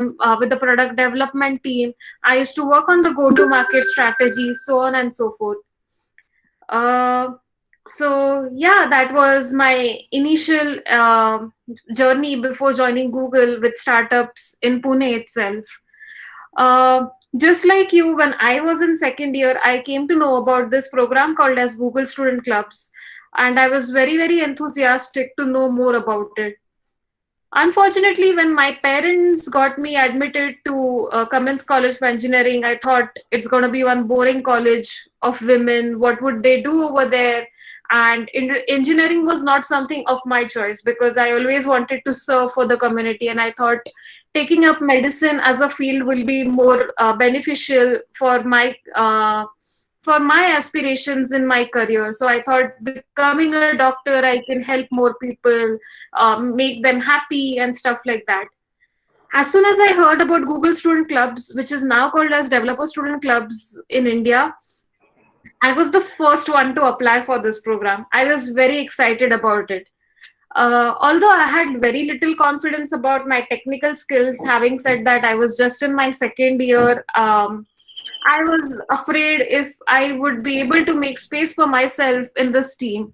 with the product development team. I used to work on the go-to-market strategies, so on and so forth. Uh, so yeah, that was my initial journey before joining Google with startups in Pune itself. Uh, just like you, when I was in second year, I came to know about this program called as Google Student Clubs, and I was very, very enthusiastic to know more about it. Unfortunately, when my parents got me admitted to Cummins College for Engineering, I thought it's going to be one boring college of women. What would they do over there? And engineering was not something of my choice because I always wanted to serve for the community. And I thought taking up medicine as a field will be more beneficial for my aspirations in my career. So I thought becoming a doctor, I can help more people, make them happy and stuff like that. As soon as I heard about Google Student Clubs, which is now called as Developer Student Clubs in India, I was the first one to apply for this program. I was very excited about it. Although I had very little confidence about my technical skills, having said that, I was just in my second year. I was afraid if I would be able to make space for myself in this team.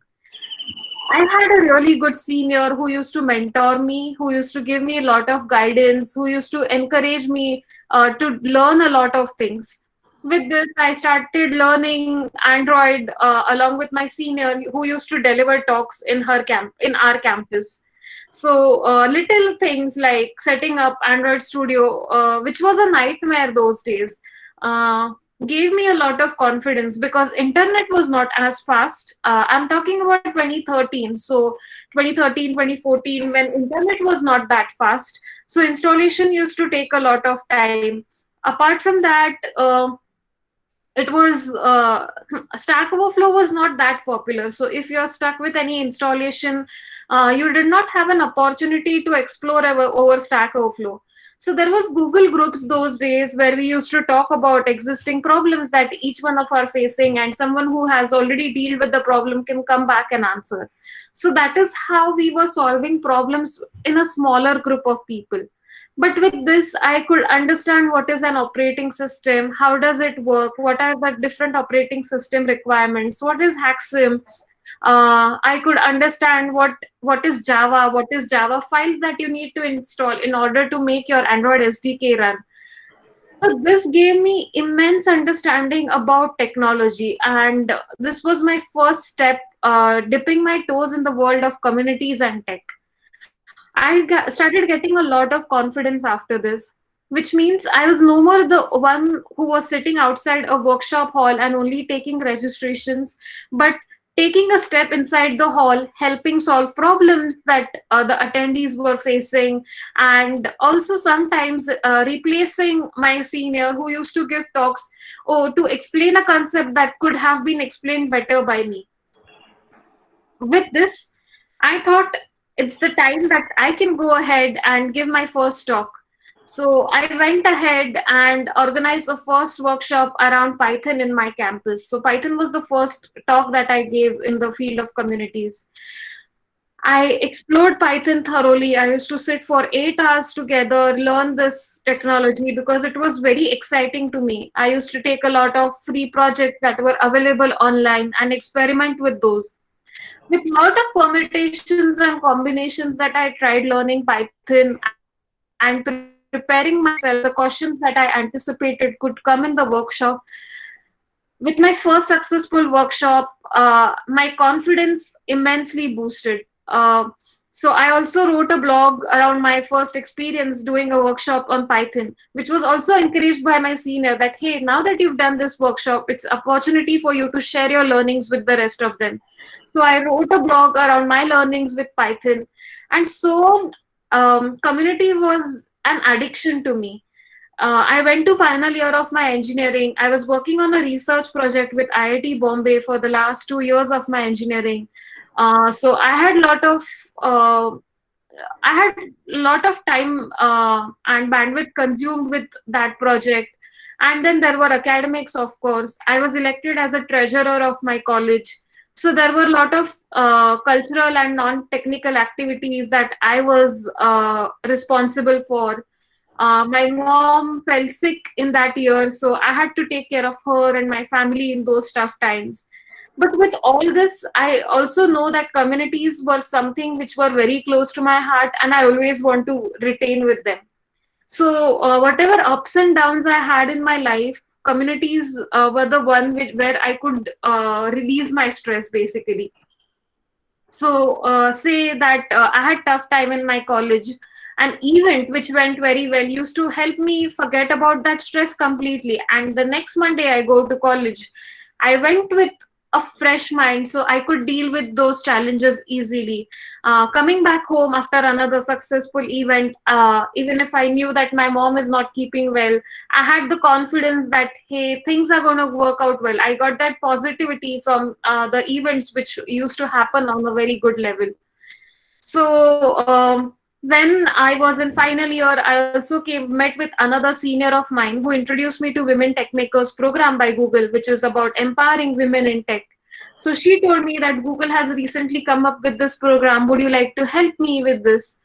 I had a really good senior who used to mentor me, who used to give me a lot of guidance, who used to encourage me to learn a lot of things. With this, I started learning Android along with my senior, who used to deliver talks in our campus. So little things like setting up Android Studio, which was a nightmare those days. Uh, Gave me a lot of confidence because internet was not as fast. I'm talking about 2013. So 2013, 2014, when internet was not that fast. So installation used to take a lot of time. Apart from that, it was Stack Overflow was not that popular. So if you're stuck with any installation, you did not have an opportunity to explore over Stack Overflow. So there was Google Groups those days where we used to talk about existing problems that each one of are facing, and someone who has already dealt with the problem can come back and answer. So that is how we were solving problems in a smaller group of people. But with this, I could understand what is an operating system, how does it work, what are the different operating system requirements, what is Haxim. I could understand what is Java, what is Java files that you need to install in order to make your Android SDK run. So this gave me immense understanding about technology, and this was my first step, dipping my toes in the world of communities and tech. Started getting a lot of confidence after this, which means I was no more the one who was sitting outside a workshop hall and only taking registrations, but taking a step inside the hall, helping solve problems that the attendees were facing, and also sometimes replacing my senior who used to give talks or to explain a concept that could have been explained better by me. With this, I thought it's the time that I can go ahead and give my first talk. So I went ahead and organized a first workshop around Python in my campus. So Python was the first talk that I gave in the field of communities. I explored Python thoroughly. I used to sit for 8 hours together, learn this technology because it was very exciting to me. I used to take a lot of free projects that were available online and experiment with those. With a lot of permutations and combinations that I tried learning Python and preparing myself for the questions that I anticipated could come in the workshop. With my first successful workshop, my confidence immensely boosted. So I also wrote a blog around my first experience doing a workshop on Python, which was also encouraged by my senior that, hey, now that you've done this workshop, it's opportunity for you to share your learnings with the rest of them. So I wrote a blog around my learnings with Python. And so community was an addiction to me. I went to final year of my engineering. I was working on a research project with IIT Bombay for the last 2 years of my engineering. So uh, I had lot of time and bandwidth consumed with that project. And then there were academics, of course. I was elected as a treasurer of my college. So there were a lot of cultural and non-technical activities that I was responsible for. My mom fell sick in that year, so I had to take care of her and my family in those tough times. But with all this, I also know that communities were something which were very close to my heart, and I always want to retain with them. So, whatever ups and downs I had in my life, communities were the one where I could release my stress basically. So, say that I had tough time in my college. An event which went very well used to help me forget about that stress completely. And the next Monday I go to college, I went with a fresh mind, so I could deal with those challenges easily. Coming back home after another successful event, even if I knew that my mom is not keeping well, I had the confidence that, hey, things are going to work out well. I got that positivity from the events which used to happen on a very good level. So when I was in final year, I also met with another senior of mine who introduced me to Women Tech Makers program by Google, which is about empowering women in tech. So she told me that Google has recently come up with this program. Would you like to help me with this?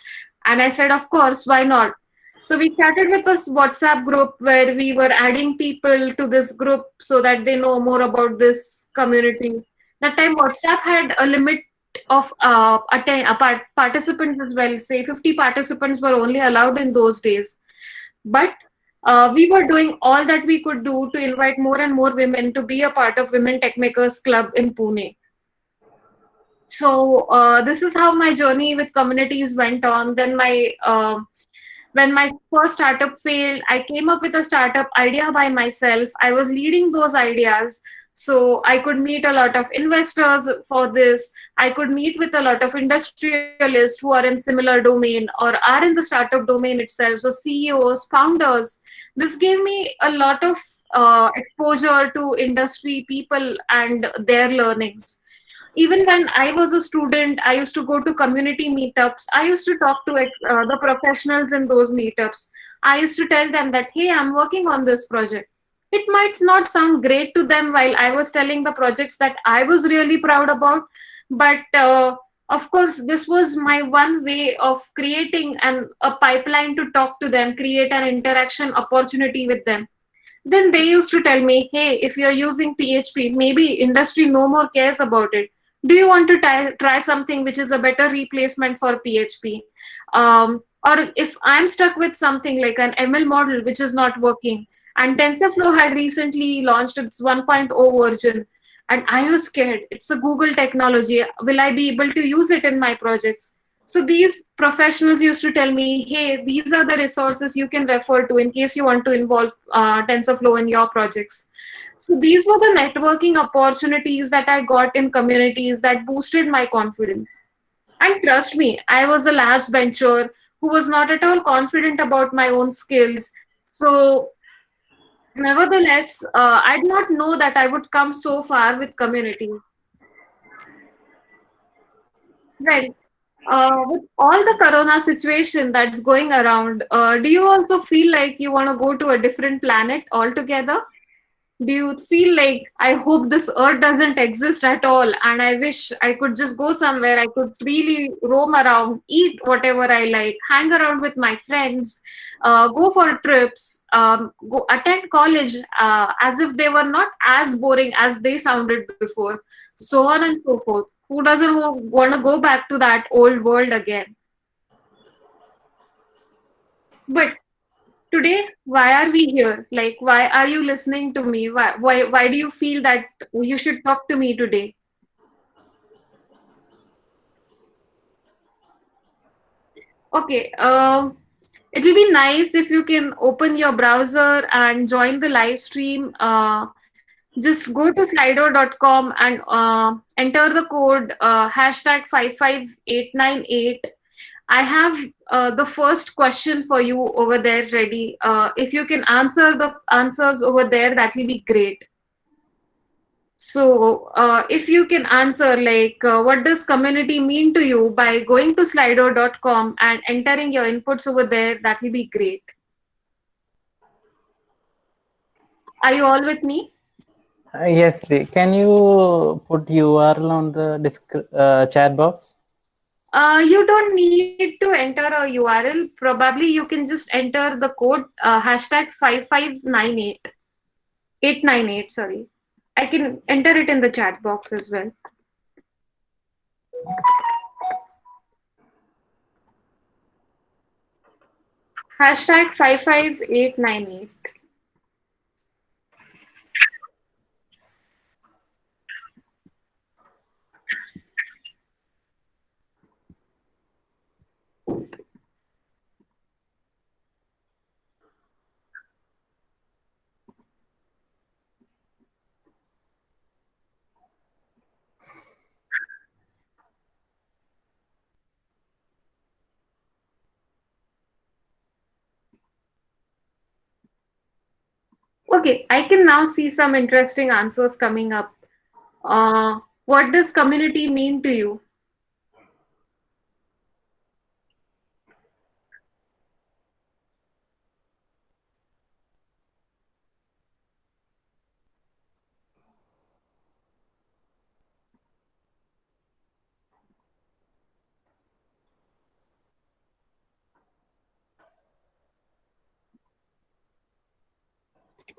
And I said, of course, why not? So we started with this WhatsApp group where we were adding people to this group so that they know more about this community. That time WhatsApp had a limit of participants as well. Say 50 participants were only allowed in those days. But we were doing all that we could do to invite more and more women to be a part of Women Tech Makers Club in Pune. So this is how my journey with communities went on. Then my when my first startup failed, I came up with a startup idea by myself. I was leading those ideas. So I could meet a lot of investors for this. I could meet with a lot of industrialists who are in similar domain or are in the startup domain itself. So CEOs, founders. This gave me a lot of exposure to industry people and their learnings. Even when I was a student, I used to go to community meetups. I used to talk to the professionals in those meetups. I used to tell them that, hey, I'm working on this project. It might not sound great to them while I was telling the projects that I was really proud about, but of course, this was my one way of creating a pipeline to talk to them, create an interaction opportunity with them. Then they used to tell me, hey, if you're using PHP, maybe industry no more cares about it. Do you want to try something which is a better replacement for PHP? Or if I'm stuck with something like an ML model which is not working, and TensorFlow had recently launched its 1.0 version, and I was scared. It's a Google technology. Will I be able to use it in my projects? So these professionals used to tell me, hey, these are the resources you can refer to in case you want to involve TensorFlow in your projects. So these were the networking opportunities that I got in communities that boosted my confidence. And trust me, I was a last bencher who was not at all confident about my own skills. So nevertheless, I did not know that I would come so far with communities. Well, with all the corona situation that's going around, do you also feel like you want to go to a different planet altogether? Do you feel like, I hope this earth doesn't exist at all and I wish I could just go somewhere, I could freely roam around, eat whatever I like, hang around with my friends, go for trips, go attend college as if they were not as boring as they sounded before, so on and so forth. Who doesn't want to go back to that old world again? But today, why are we here? Like, why are you listening to me? Why do you feel that you should talk to me today? Okay, it will be nice if you can open your browser and join the live stream. Just go to slido.com and enter the code hashtag 55898. I have the first question for you over there ready. If you can answer the answers over there, that will be great. So, if you can answer, like, what does community mean to you by going to slido.com and entering your inputs over there, that will be great. Are you all with me? Yes, can you put URL on the chat box? You don't need to enter a URL. Probably you can just enter the code hashtag 5598 898. Sorry, I can enter it in the chat box as well. Hashtag 55898. Okay, I can now see some interesting answers coming up. What does community mean to you?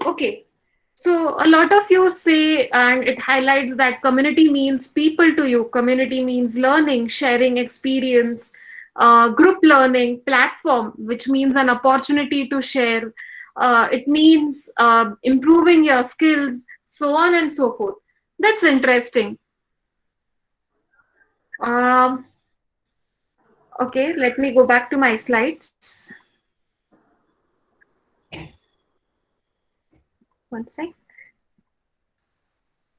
Okay, so a lot of you say, and it highlights that community means people to you. Community means learning, sharing experience, group learning, platform, which means an opportunity to share. It means improving your skills, so on and so forth. That's interesting. Um, okay, let me go back to my slides. One sec.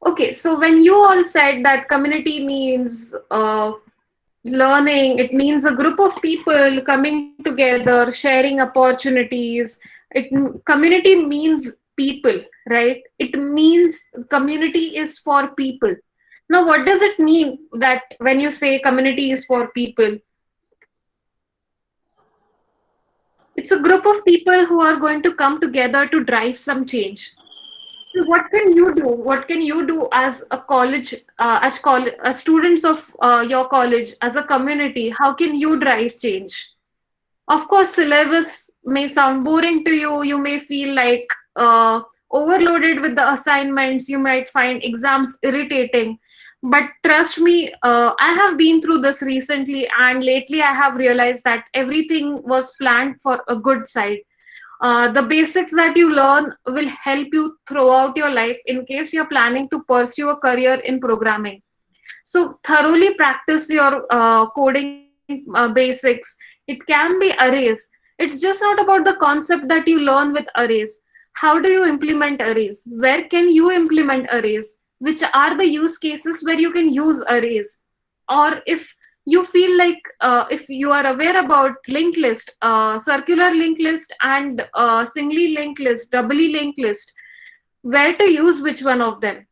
Okay, so when you all said that community means learning, it means a group of people coming together, sharing opportunities. Community means people, right? It means community is for people. Now, what does it mean that when you say community is for people? It's a group of people who are going to come together to drive some change. So what can you do? What can you do as a college, as students of your college, as a community? How can you drive change? Of course, syllabus may sound boring to you. You may feel like overloaded with the assignments. You might find exams irritating. But trust me, I have been through this recently, and lately I have realized that everything was planned for a good side. The basics that you learn will help you throughout your life in case you're planning to pursue a career in programming. So thoroughly practice your coding basics. It can be arrays. It's just not about the concept that you learn with arrays. How do you implement arrays? Where can you implement arrays? Which are the use cases where you can use arrays? Or if you feel like, if you are aware about linked list, circular linked list, and singly linked list, doubly linked list, where to use which one of them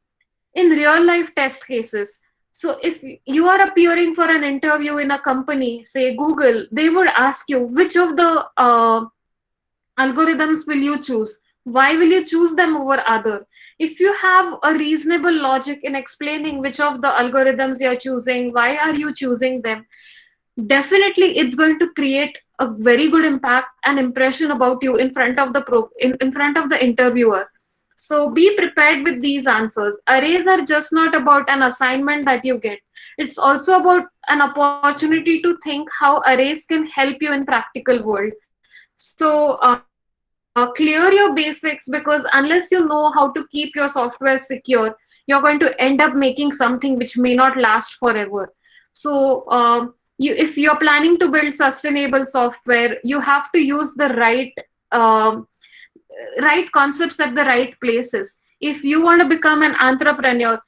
in real life test cases. So if you are appearing for an interview in a company, say Google, they would ask you which of the algorithms will you choose? Why will you choose them over other? If you have a reasonable logic in explaining which of the algorithms you're choosing, why are you choosing them, definitely it's going to create a very good impact and impression about you in front of the in front of the interviewer. So be prepared with these answers. Arrays are just not about an assignment that you get. It's also about an opportunity to think how arrays can help you in practical world. So clear your basics, because unless you know how to keep your software secure, you're going to end up making something which may not last forever. So if you're planning to build sustainable software, you have to use the um, right concepts at the right places. If you want to become an entrepreneur,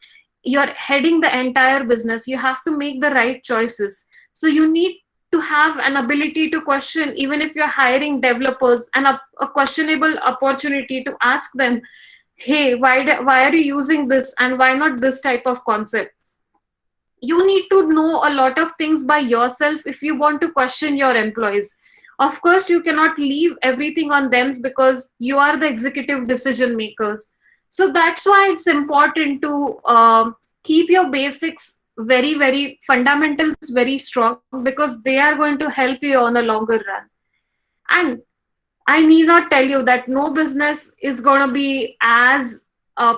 you're heading the entire business, you have to make the right choices. So you need to have an ability to question, even if you're hiring developers, and a questionable opportunity to ask them, hey, why are you using this and why not this type of concept? You need to know a lot of things by yourself if you want to question your employees. Of course, you cannot leave everything on them because you are the executive decision makers. So that's why it's important to keep your basics very fundamentals very strong, because they are going to help you on a longer run. And I need not tell you that no business is going to be as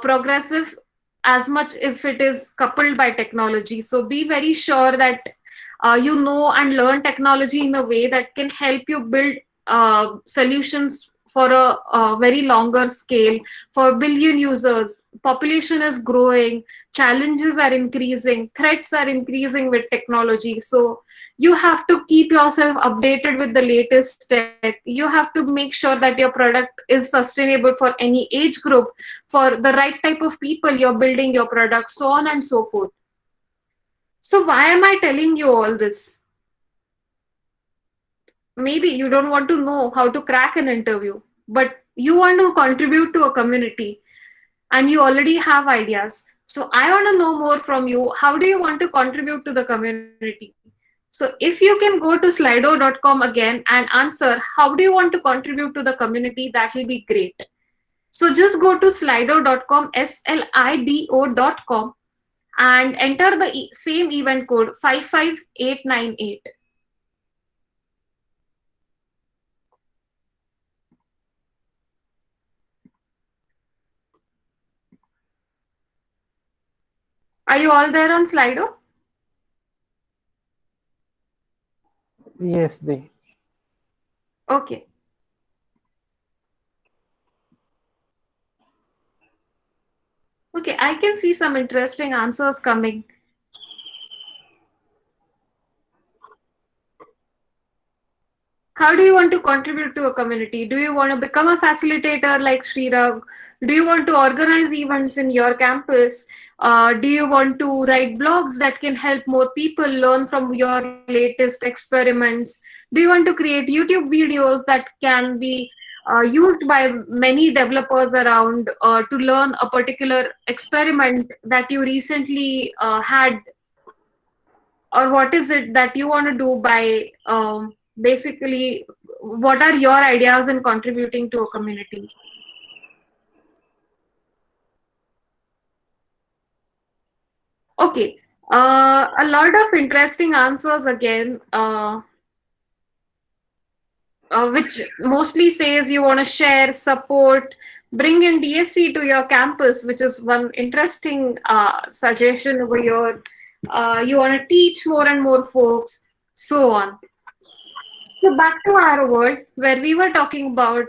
progressive as much if it is coupled by technology. So be very sure that you know and learn technology in a way that can help you build solutions for a very longer scale, for billion users. Population is growing, challenges are increasing, threats are increasing with technology. So you have to keep yourself updated with the latest tech. You have to make sure that your product is sustainable for any age group, for the right type of people you're building your product, so on and so forth. So why am I telling you all this? Maybe you don't want to know how to crack an interview, but you want to contribute to a community and you already have ideas. So I want to know more from you. How do you want to contribute to the community? So if you can go to slido.com again and answer how do you want to contribute to the community, that will be great. So just go to slido.com, slido.com, and enter the same event code 55898. Are you all there on Slido? Yes, they. Okay. Okay, I can see some interesting answers coming. How do you want to contribute to a community? Do you want to become a facilitator like Srirag? Do you want to organize events in your campus? Do you want to write blogs that can help more people learn from your latest experiments? Do you want to create YouTube videos that can be used by many developers around to learn a particular experiment that you recently had, or what is it that you want to do by basically what are your ideas in contributing to a community? Okay, a lot of interesting answers again, which mostly says you want to share, support, bring in DSC to your campus, which is one interesting suggestion over here. You want to teach more and more folks, so on. So back to our world where we were talking about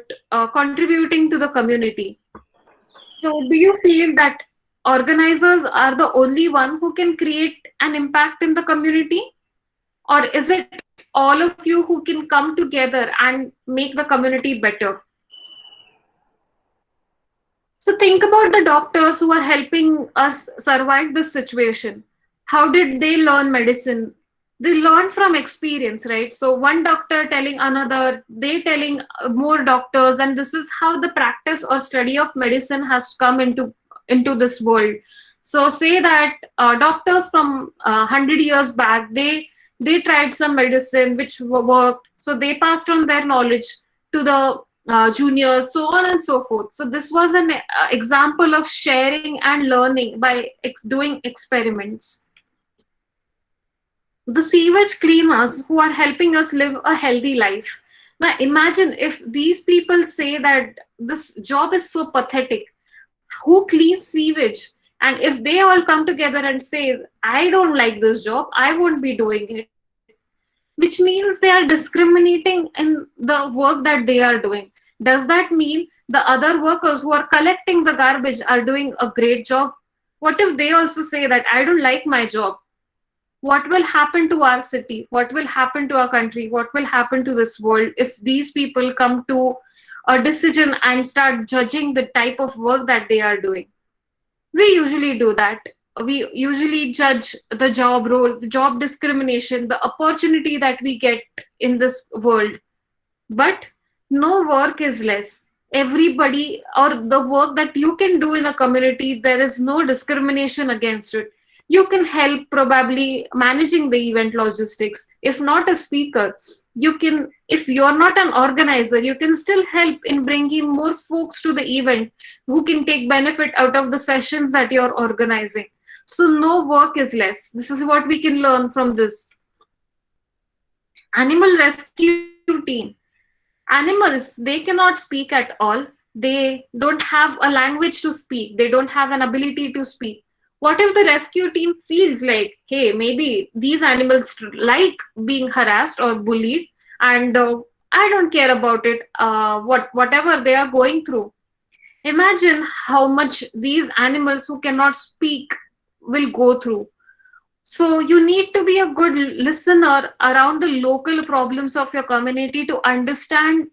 contributing to the community. So do you feel that organizers are the only one who can create an impact in the community? Or is it all of you who can come together and make the community better? So think about the doctors who are helping us survive this situation. How did they learn medicine? They learn from experience, right? So one doctor telling another, they telling more doctors, and this is how the practice or study of medicine has come into this world. So say that doctors from 100 years back, they tried some medicine which worked, so they passed on their knowledge to the juniors, so on and so forth. So this was an example of sharing and learning by doing experiments. The sewage cleaners who are helping us live a healthy life. Now imagine if these people say that this job is so pathetic. Who cleans sewage? And if they all come together and say, I don't like this job, I won't be doing it, which means they are discriminating in the work that they are doing. Does that mean the other workers who are collecting the garbage are doing a great job? What if they also say that I don't like my job? What will happen to our city? What will happen to our country? What will happen to this world if these people come to a decision and start judging the type of work that they are doing? We usually do that. We usually judge the job role, the job discrimination, the opportunity that we get in this world. But no work is less. Everybody, or the work that you can do in a community, there is no discrimination against it. You can help probably managing the event logistics. If not a speaker, you can, if you're not an organizer, you can still help in bringing more folks to the event who can take benefit out of the sessions that you're organizing. So no work is less. This is what we can learn from this. Animal rescue team. Animals, they cannot speak at all. They don't have a language to speak. They don't have an ability to speak. What if the rescue team feels like, hey, maybe these animals like being harassed or bullied, and I don't care about it, whatever they are going through. Imagine how much these animals who cannot speak will go through. So you need to be a good listener around the local problems of your community to understand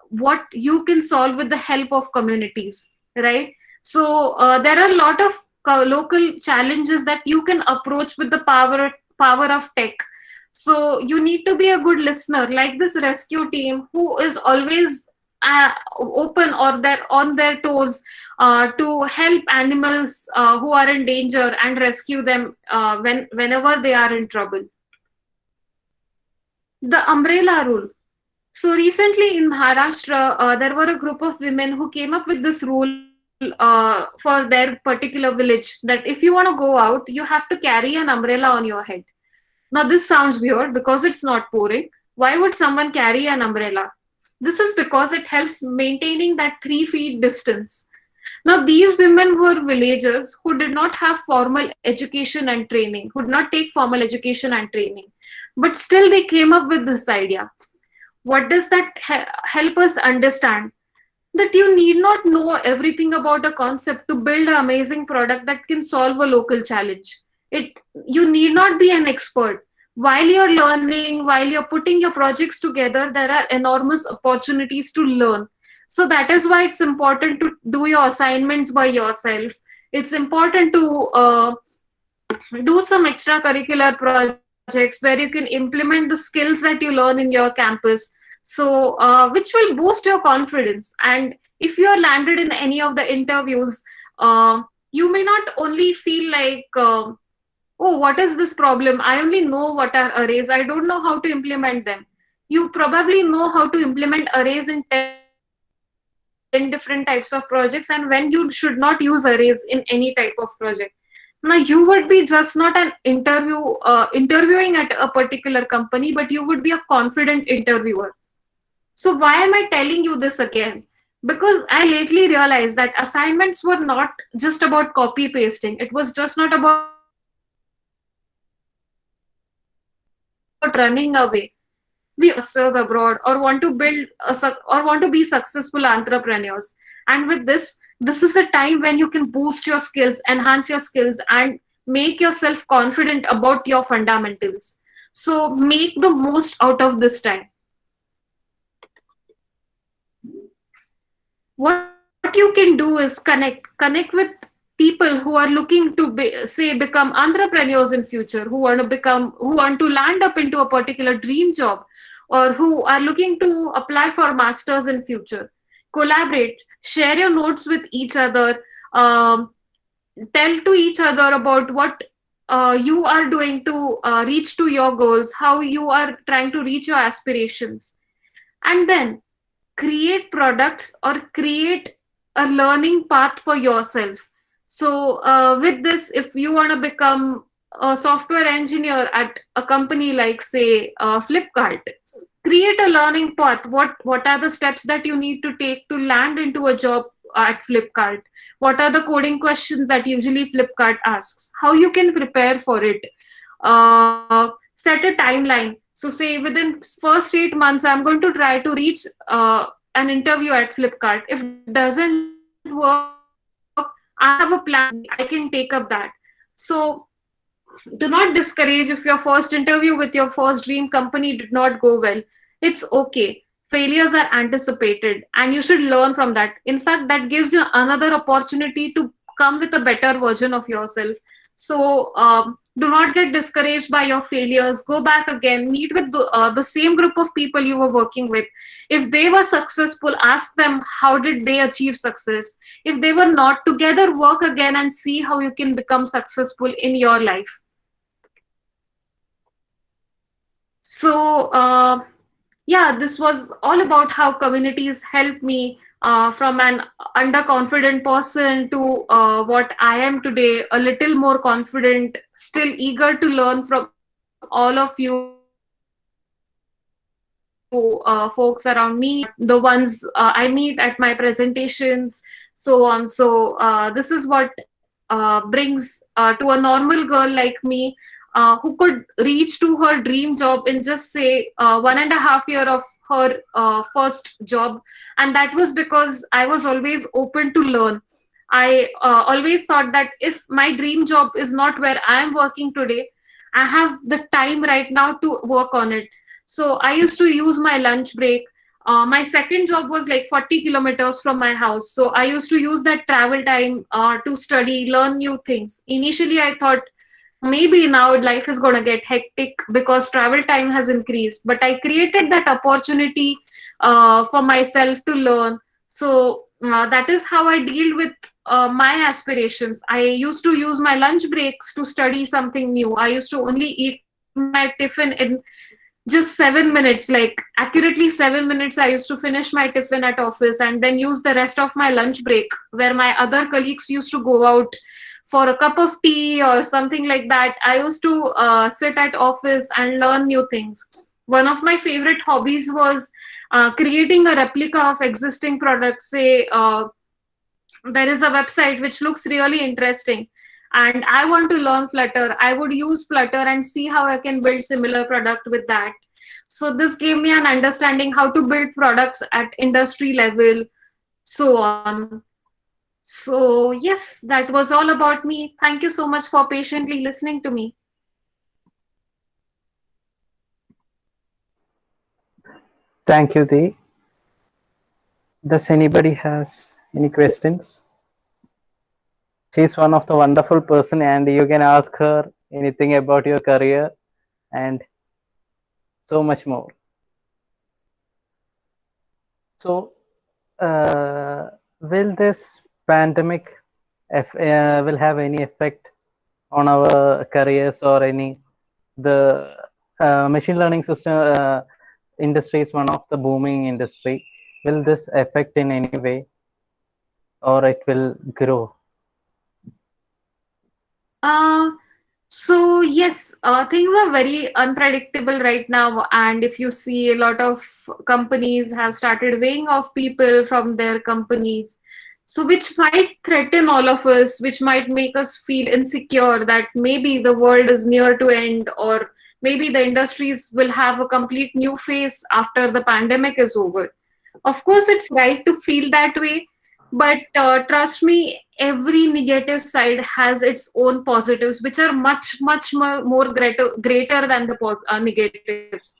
what you can solve with the help of communities, right? So there are a lot of local challenges that you can approach with the power of tech. So you need to be a good listener, like this rescue team who is always open or they're on their toes to help animals who are in danger and rescue them whenever they are in trouble. The umbrella rule. So recently in Maharashtra, there were a group of women who came up with this rule for their particular village that if you want to go out, you have to carry an umbrella on your head. Now, this sounds weird because it's not pouring. Why would someone carry an umbrella? This is because it helps maintaining that 3 feet distance. Now, these women were villagers who did not have formal education and training, who did not take formal education and training, but still they came up with this idea. What does that help us understand? That you need not know everything about a concept to build an amazing product that can solve a local challenge. It You need not be an expert. While you're learning, while you're putting your projects together, there are enormous opportunities to learn. So that is why it's important to do your assignments by yourself. It's important to do some extracurricular projects where you can implement the skills that you learn in your campus, so which will boost your confidence. And if you are landed in any of the interviews, you may not only feel like, oh, what is this problem? I only know what are arrays. I don't know how to implement them. You probably know how to implement arrays in 10 different types of projects and when you should not use arrays in any type of project. Now, you would be just not an interviewing at a particular company, but you would be a confident interviewer. So why am I telling you this again? Because I lately realized that assignments were not just about copy pasting. It was just not about running away. We all want to go abroad or want to pursue a masters abroad or want to be successful entrepreneurs. And with this is the time when you can boost your skills, enhance your skills, and make yourself confident about your fundamentals. So make the most out of this time. What you can do is connect with people who are looking to say become entrepreneurs in future, who want to land up into a particular dream job, or who are looking to apply for masters in future. Collaborate, share your notes with each other, um, tell to each other about what you are doing to reach to your goals, how you are trying to reach your aspirations, and then create products or create a learning path for yourself. So with this, if you want to become a software engineer at a company like say Flipkart, create a learning path. What are the steps that you need to take to land into a job at Flipkart? What are the coding questions that usually Flipkart asks? How you can prepare for it? Set a timeline. So say within first 8 months, I'm going to try to reach an interview at Flipkart. If it doesn't work, I have a plan B. I can take up that. So do not discourage if your first interview with your first dream company did not go well. It's okay. Failures are anticipated and you should learn from that. In fact, that gives you another opportunity to come with a better version of yourself. So do not get discouraged by your failures. Go back again, meet with the same group of people you were working with. If they were successful, ask them how did they achieve success. If they were not, together work again and see how you can become successful in your life. So yeah, this was all about how communities help me from an underconfident person to what I am today, a little more confident, still eager to learn from all of you folks around me, the ones I meet at my presentations, so on. So this is what brings to a normal girl like me, who could reach to her dream job in just say 1.5 year of her first job. And that was because I was always open to learn. I always thought that if my dream job is not where I am working today, I have the time right now to work on it. So I used to use my lunch break. My second job was like 40 kilometers from my house. So I used to use that travel time to study, learn new things. Initially, I thought maybe now life is going to get hectic because travel time has increased. But I created that opportunity for myself to learn. So that is how I deal with my aspirations. I used to use my lunch breaks to study something new. I used to only eat my tiffin in just 7 minutes, like accurately 7 minutes. I used to finish my tiffin at office and then use the rest of my lunch break, where my other colleagues used to go out for a cup of tea or something like that. I used to sit at office and learn new things. One of my favorite hobbies was creating a replica of existing products. Say there is a website which looks really interesting and I want to learn Flutter, I would use Flutter and see how I can build similar product with that. So this gave me an understanding how to build products at industry level, so on. So yes, that was all about me. Thank you so much for patiently listening to me. Thank you, Dee. Does anybody has any questions? She's one of the wonderful person, and you can ask her anything about your career and so much more. So, will this pandemic will have any effect on our careers or any the machine learning system industry is one of the booming industry. Will this affect in any way or it will grow? Uh, so yes, things are very unpredictable right now, and if you see, a lot of companies have started weighing off people from their companies, so which might threaten all of us, which might make us feel insecure that maybe the world is near to end, or maybe the industries will have a complete new face after the pandemic is over. Of course, it's right to feel that way, but trust me, every negative side has its own positives, which are much, much more greater than the negatives.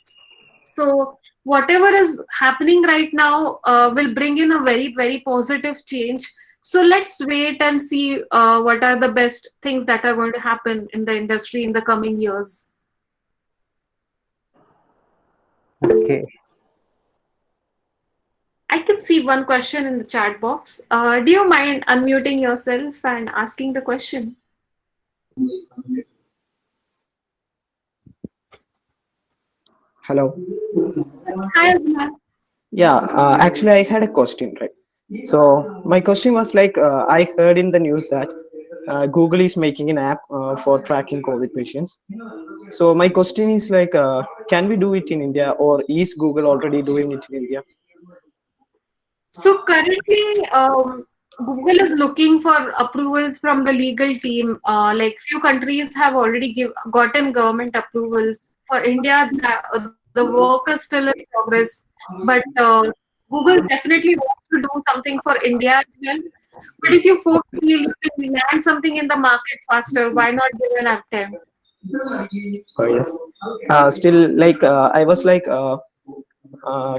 So whatever is happening right now will bring in a very, very positive change. So let's wait and see what are the best things that are going to happen in the industry in the coming years. Okay. I can see one question in the chat box. Do you mind unmuting yourself and asking the question? Hello. Hi, Abhinav. Yeah, actually, I had a question, right? So my question was like, I heard in the news that Google is making an app for tracking COVID patients. So my question is like, can we do it in India, or is Google already doing it in India? So currently, Google is looking for approvals from the legal team. Like few countries have already gotten government approvals. For India, the work is still in progress. But Google definitely wants to do something for India as well. But if you folks feel you can land something in the market faster, why not give an attempt? Oh, yes. Still, like, I was like,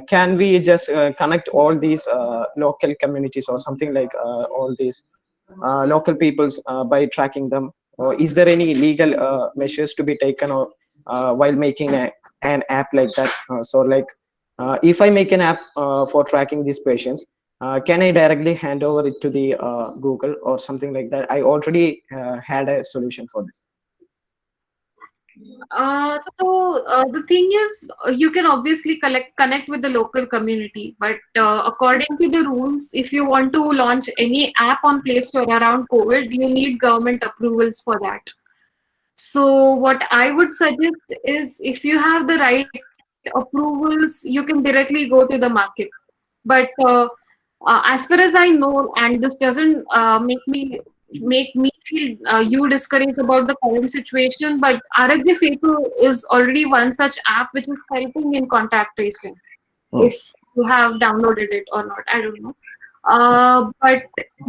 can we just connect all these local communities or something like all these local peoples by tracking them? Or is there any legal measures to be taken or while making an app like that? So, like, if I make an app for tracking these patients, can I directly hand over it to the Google or something like that? I already had a solution for this. The thing is, you can obviously connect with the local community, but according to the rules, if you want to launch any app on Play Store around COVID, you need government approvals for that. So what I would suggest is, if you have the right approvals, you can directly go to the market. But as far as I know, and this doesn't make me feel you discouraged about the current situation, but Aragya Setu is already one such app which is helping in contact tracing. Hmm. If you have downloaded it or not, I don't know. But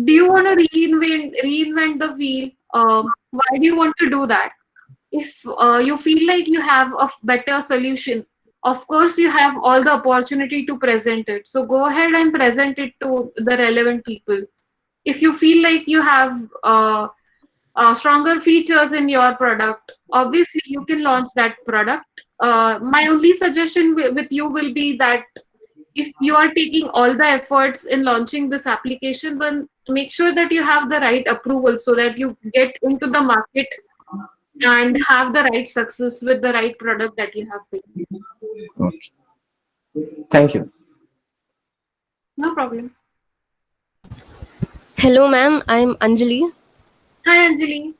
do you want to reinvent the wheel? Why do you want to do that? If you feel like you have a better solution, of course you have all the opportunity to present it, so go ahead and present it to the relevant people. If you feel like you have stronger features in your product, obviously you can launch that product. My only suggestion with you will be that if you are taking all the efforts in launching this application, then make sure that you have the right approval so that you get into the market and have the right success with the right product that you have built. Okay. Thank you. No problem. Hello, ma'am. I'm Anjali. Hi, Anjali.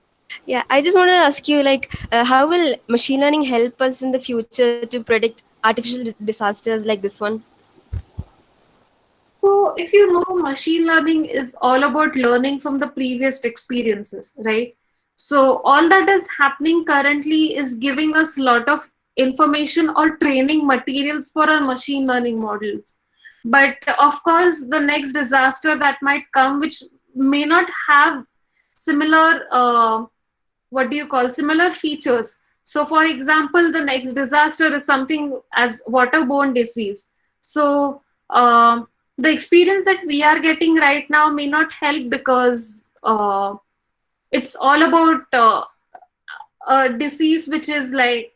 Yeah, I just want to ask you, how will machine learning help us in the future to predict artificial disasters like this one? So, if you know, machine learning is all about learning from the previous experiences, right? So, all that is happening currently is giving us a lot of information or training materials for our machine learning models. But of course, the next disaster that might come, which may not have similar, what do you call, similar features. So, for example, the next disaster is something as waterborne disease. So, the experience that we are getting right now may not help because it's all about a disease which is like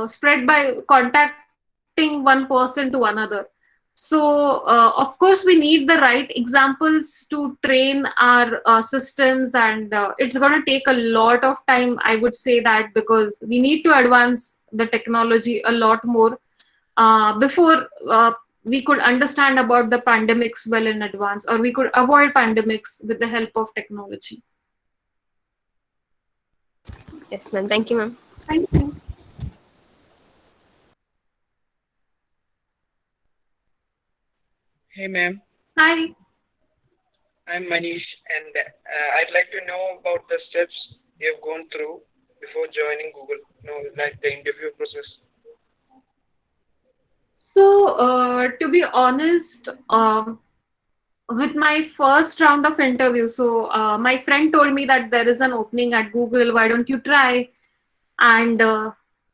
spread by contacting one person to another. So, of course, we need the right examples to train our systems, and it's going to take a lot of time, I would say that, because we need to advance the technology a lot more before we could understand about the pandemics well in advance, or we could avoid pandemics with the help of technology. Yes, ma'am. Thank you, ma'am. Thank you. Hey, ma'am. Hi. I'm Manish, and I'd like to know about the steps you've gone through before joining Google. Like the interview process. So, to be honest, with my first round of interview, so my friend told me that there is an opening at Google, why don't you try? And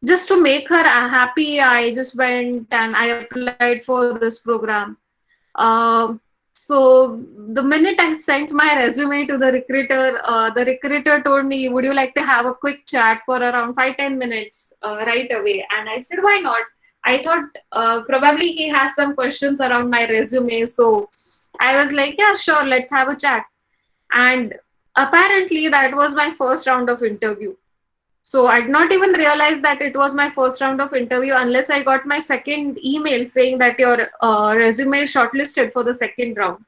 just to make her happy, I just went and I applied for this program. So the minute I sent my resume to the recruiter told me, would you like to have a quick chat for around 5-10 minutes right away? And I said, why not? I thought probably he has some questions around my resume. So I was like, yeah, sure, let's have a chat. And apparently that was my first round of interview. So I did not even realize that it was my first round of interview unless I got my second email saying that your resume is shortlisted for the second round.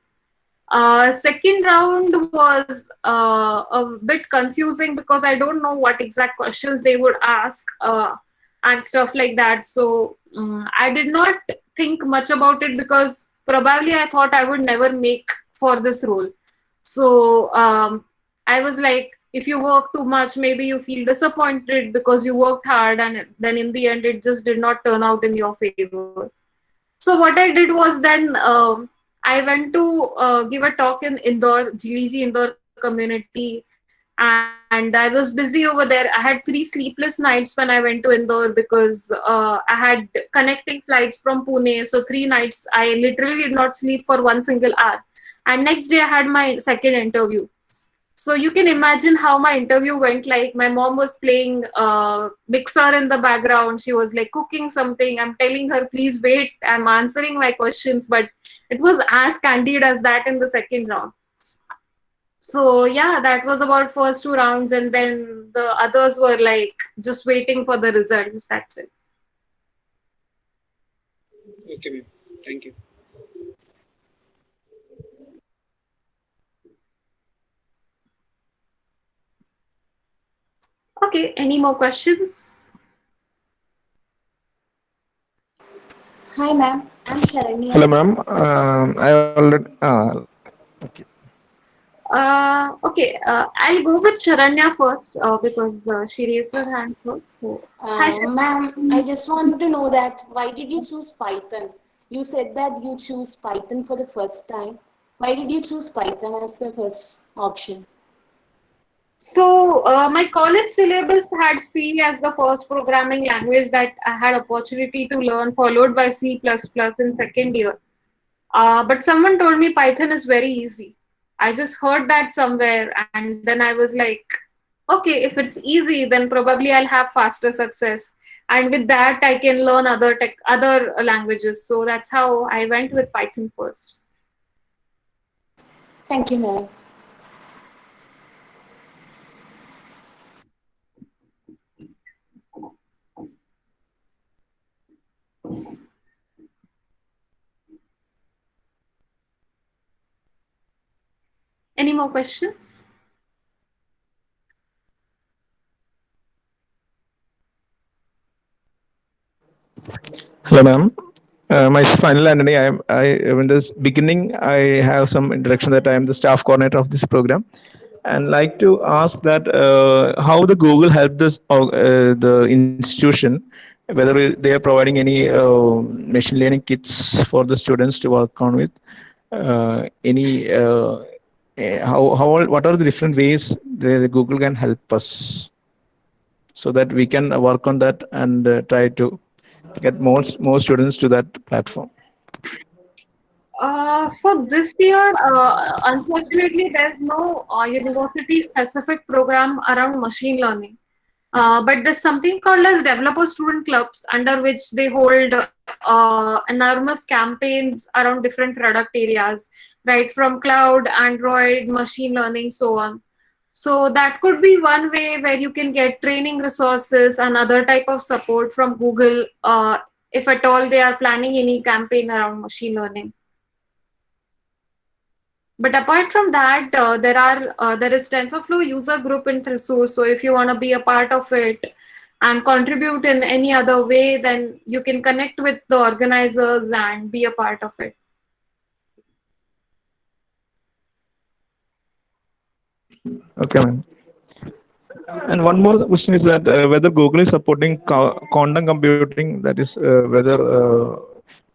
Second round was a bit confusing because I don't know what exact questions they would ask and stuff like that. So I did not think much about it because probably I thought I would never make for this role. So I was like, if you work too much, maybe you feel disappointed because you worked hard and then in the end it just did not turn out in your favor. So what I did was then I went to give a talk in Indore, GDG Indore community, and I was busy over there. I had 3 sleepless nights when I went to Indore because I had connecting flights from Pune. So 3 nights I literally did not sleep for one single hour. And next day I had my second interview. So you can imagine how my interview went. Like, my mom was playing mixer in the background. She was like cooking something. I'm telling her, please wait. I'm answering my questions. But it was as candid as that in the second round. So yeah, that was about first 2 rounds, and then the others were like just waiting for the results. That's it. Okay, ma'am. Thank you. Okay, any more questions? Hi, ma'am. I'm Sharanya. Hello, ma'am. I already. Okay. Okay, I'll go with Sharanya first because she raised her hand first. So, hi, Ma'am, I Sharanya. just wanted to know that why did you choose Python? You said that you choose Python for the first time. Why did you choose Python as the first option? So, my college syllabus had C as the first programming language that I had opportunity to learn, followed by C++ in second year. But someone told me Python is very easy. I just heard that somewhere, and then I was like, okay, if it's easy, then probably I'll have faster success. And with that, I can learn other languages. So that's how I went with Python first. Thank you, ma'am. Any more questions? Hello, ma'am. My final Anthony. I in this beginning I have some introduction that I am the staff coordinator of this program, and like to ask that how the Google helped this the institution, whether they are providing any machine learning kits for the students to work on with, any how what are the different ways the Google can help us so that we can work on that and try to get more students to that platform. So this year, unfortunately, there's no university-specific program around machine learning. But there's something called as developer student clubs under which they hold enormous campaigns around different product areas, right? From cloud, Android, machine learning, so on. So that could be one way where you can get training resources and other type of support from Google if at all they are planning any campaign around machine learning. But apart from that, there is TensorFlow user group in Thrissur. So if you want to be a part of it and contribute in any other way, then you can connect with the organizers and be a part of it. Okay, ma'am. And one more question is that whether Google is supporting quantum computing, that is whether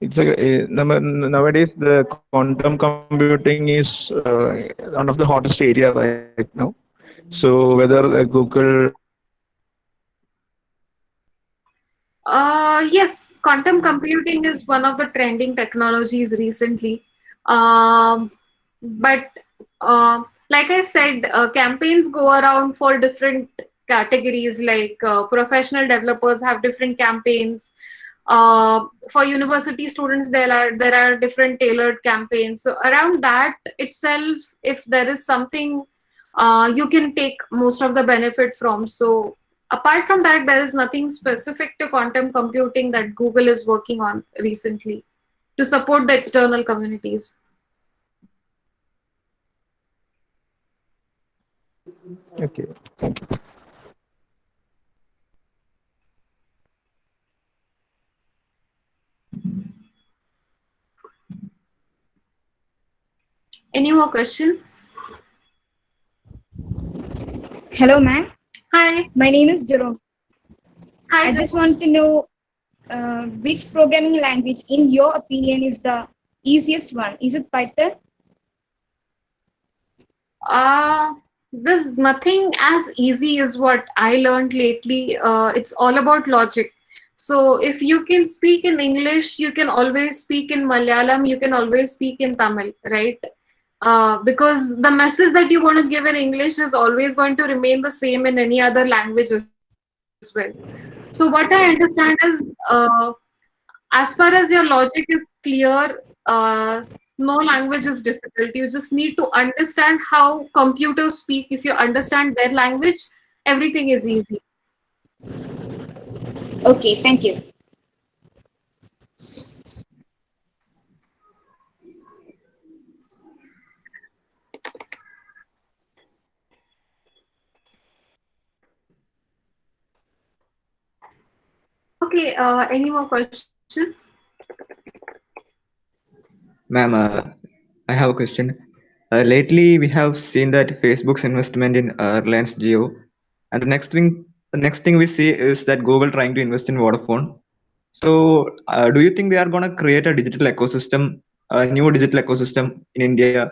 nowadays the quantum computing is one of the hottest area right now. So whether Google. Yes, quantum computing is one of the trending technologies recently. Um, but like I said, campaigns go around for different categories. Like professional developers have different campaigns. For university students, there are different tailored campaigns. So around that itself, if there is something you can take most of the benefit from. So apart from that, there is nothing specific to quantum computing that Google is working on recently to support the external communities. Okay, thank you. Any more questions? Hello, ma'am. Hi. My name is Jerome. Hi. I just want to know which programming language, in your opinion, is the easiest one? Is it Python? There's nothing as easy as what I learned lately. It's all about logic. So if you can speak in English, you can always speak in Malayalam, you can always speak in Tamil, right? Because the message that you want to give in English is always going to remain the same in any other language as well. So what I understand is, as far as your logic is clear, No language is difficult. You just need to understand how computers speak. If you understand their language, everything is easy. Okay, thank you. Okay, any more questions? Ma'am, I have a question. Lately, we have seen that Facebook's investment in Reliance Jio, and the next thing we see is that Google trying to invest in Vodafone. So, do you think they are going to create a digital ecosystem, a new digital ecosystem in India,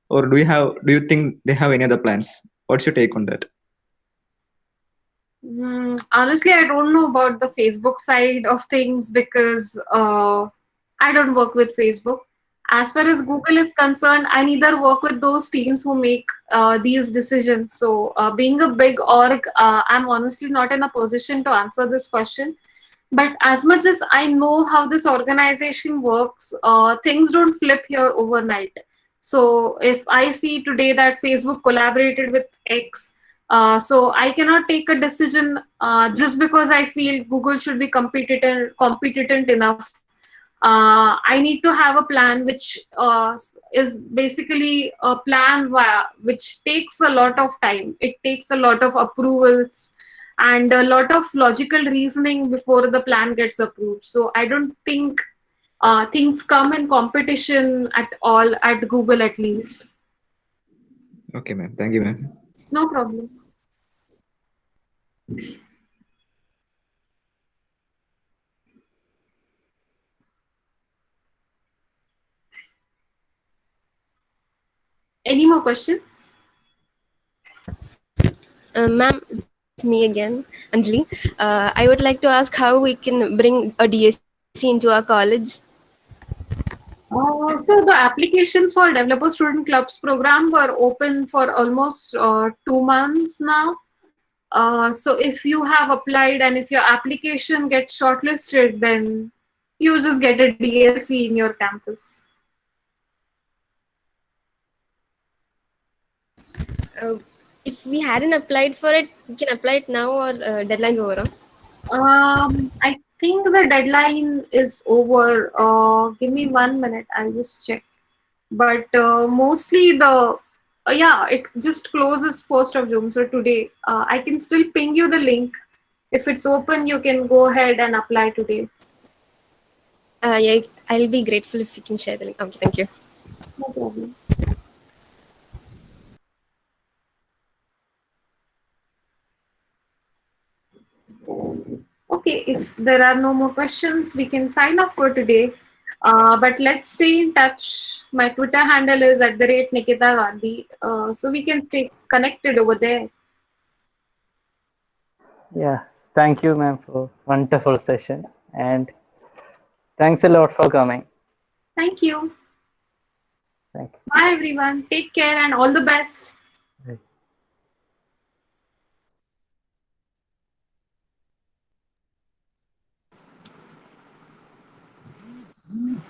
or do you think they have any other plans? What's your take on that? Honestly, I don't know about the Facebook side of things because I don't work with Facebook. As far as Google is concerned, I neither work with those teams who make these decisions. So, being a big org, I'm honestly not in a position to answer this question. But as much as I know how this organization works, things don't flip here overnight. So if I see today that Facebook collaborated with X, so I cannot take a decision just because I feel Google should be competent enough. I need to have a plan which is basically a plan which takes a lot of time. It takes a lot of approvals and a lot of logical reasoning before the plan gets approved. So I don't think things come in competition at all at Google, at least. Okay, ma'am. Thank you, ma'am. No problem. Any more questions? Ma'am, it's me again, Anjali. I would like to ask how we can bring a DSC into our college. So the applications for Developer Student Clubs program were open for almost 2 months now. So if you have applied and if your application gets shortlisted, then you just get a DSC in your campus. If we hadn't applied for it, we can apply it now or deadline's over. I think the deadline is over. Give me 1 minute. I'll just check. But mostly yeah, it just closes 1st of June. So today, I can still ping you the link. If it's open, you can go ahead and apply today. Yeah, I'll be grateful if you can share the link. Okay, thank you. No problem. Okay, if there are no more questions, we can sign off for today. But let's stay in touch. My Twitter handle is @Nikita Gandhi. So we can stay connected over there. Yeah, thank you, ma'am, for wonderful session, and thanks a lot for coming. Thank you. Thank Bye, everyone. Take care and all the best. you.